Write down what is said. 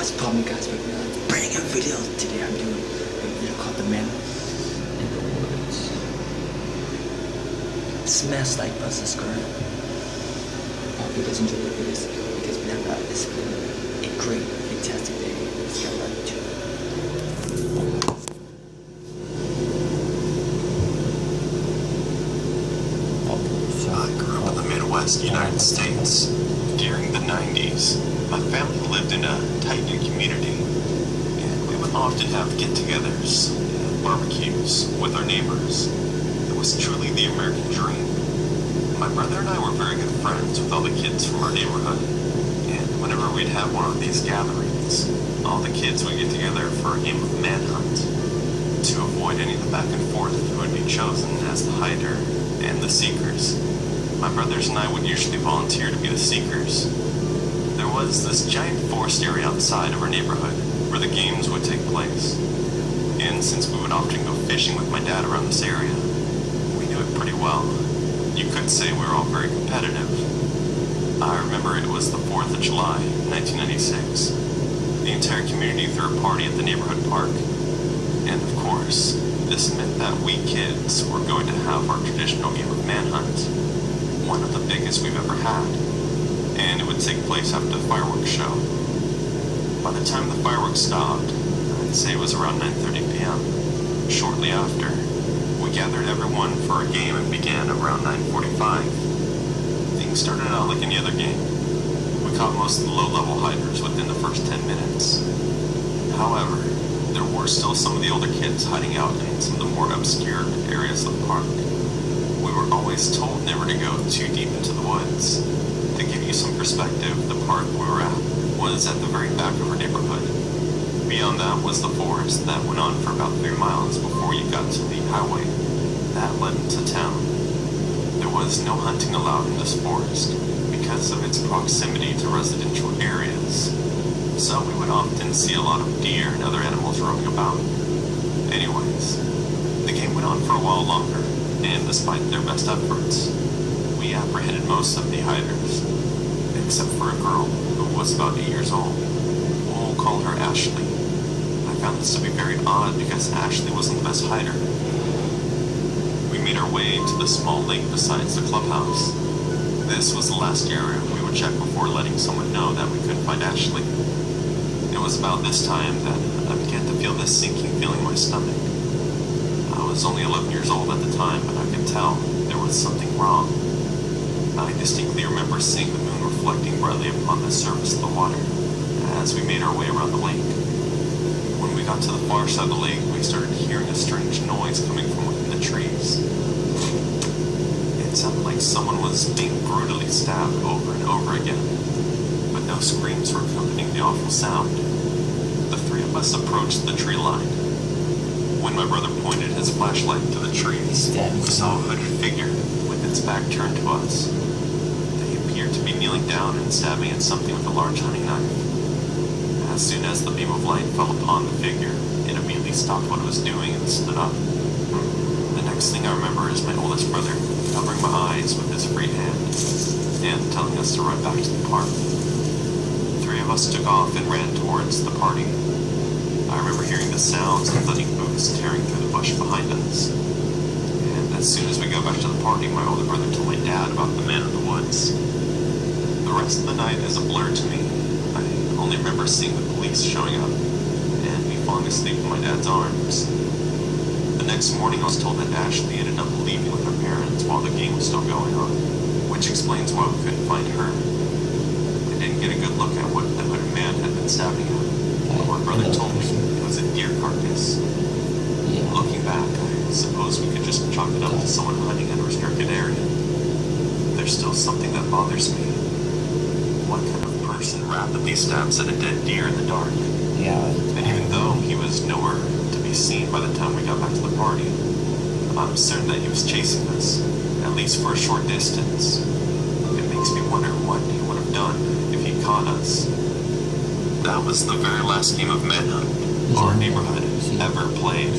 what's the problem, guys? We're bringing a video today. I'm doing a video called The Man in the Woods. Smash like button, subscribe. I hope you guys enjoy the videos because we have it's been a great, fantastic day. Let's get right to it. I grew up in the Midwest United States. During the 90s, my family lived in a tight-knit community, and we would often have get-togethers and barbecues with our neighbors. It was truly the American dream. My brother and I were very good friends with all the kids from our neighborhood, and whenever we'd have one of these gatherings, all the kids would get together for a game of manhunt. To avoid any of the back and forth, who would be chosen as the hider and the seekers, my brothers and I would usually volunteer to be the seekers. There was this giant forest area outside of our neighborhood where the games would take place, and since we would often go fishing with my dad around this area, we knew it pretty well. You could say we were all very competitive. I remember it was the 4th of July, 1996. The entire community threw a party at the neighborhood park, and of course, this meant that we kids were going to have our traditional game of manhunt, one of the biggest we've ever had, and it would take place after the fireworks show. By the time the fireworks stopped, I'd say it was around 9:30 p.m. Shortly after, we gathered everyone for a game and began around 9:45. Things started out like any other game. We caught most of the low-level hiders within the first 10 minutes. However, there were still some of the older kids hiding out in some of the more obscure areas of the park. We were always told never to go too deep into the woods. To give you some perspective, the park we were at was at the very back of our neighborhood. Beyond that was the forest that went on for about 3 miles before you got to the highway that led into town. There was no hunting allowed in this forest because of its proximity to residential areas. So we would often see a lot of deer and other animals roaming about. Anyways, the game went on for a while longer, and despite their best efforts, we apprehended most of the hiders, except for a girl who was about 8 years old. We'll call her Ashley. I found this to be very odd because Ashley wasn't the best hider. We made our way to the small lake besides the clubhouse. This was the last area we would check before letting someone know that we couldn't find Ashley. It was about this time that I began to feel this sinking feeling in my stomach. I was only 11 years old at the time, but I could tell there was something wrong. I distinctly remember seeing the moon reflecting brightly upon the surface of the water as we made our way around the lake. When we got to the far side of the lake, we started hearing a strange noise coming from within the trees. It sounded like someone was being brutally stabbed over and over again, but no screams were accompanying the awful sound. The 3 of us approached the tree line. When my brother pointed his flashlight to the trees, we saw a hooded figure with its back turned to us. They appeared to be kneeling down and stabbing at something with a large hunting knife. As soon as the beam of light fell upon the figure, it immediately stopped what it was doing and stood up. The next thing I remember is my oldest brother covering my eyes with his free hand and telling us to run back to the park. 3 of us took off and ran towards the party. I remember hearing the sounds of thudding boots tearing through the bush behind us. And as soon as we got back to the party, my older brother told my dad about the man in the woods. The rest of the night is a blur to me. I only remember seeing the police showing up and me falling asleep in my dad's arms. The next morning I was told that Ashley ended up leaving with her parents while the game was still going on, which explains why we couldn't find her. I didn't get a good look at what the hooded man had been stabbing at. My brother told me it was a deer carcass. Looking back, I suppose we could just chalk it up to someone hunting in a restricted area. There's still something that bothers me. What kind of person rapidly stabs at a dead deer in the dark? And even though he was nowhere to be seen by the time we got back to the party, I'm certain that he was chasing us, at least for a short distance. It makes me wonder what he would have done if he caught us. That was the very last game of manhunt our neighborhood ever played.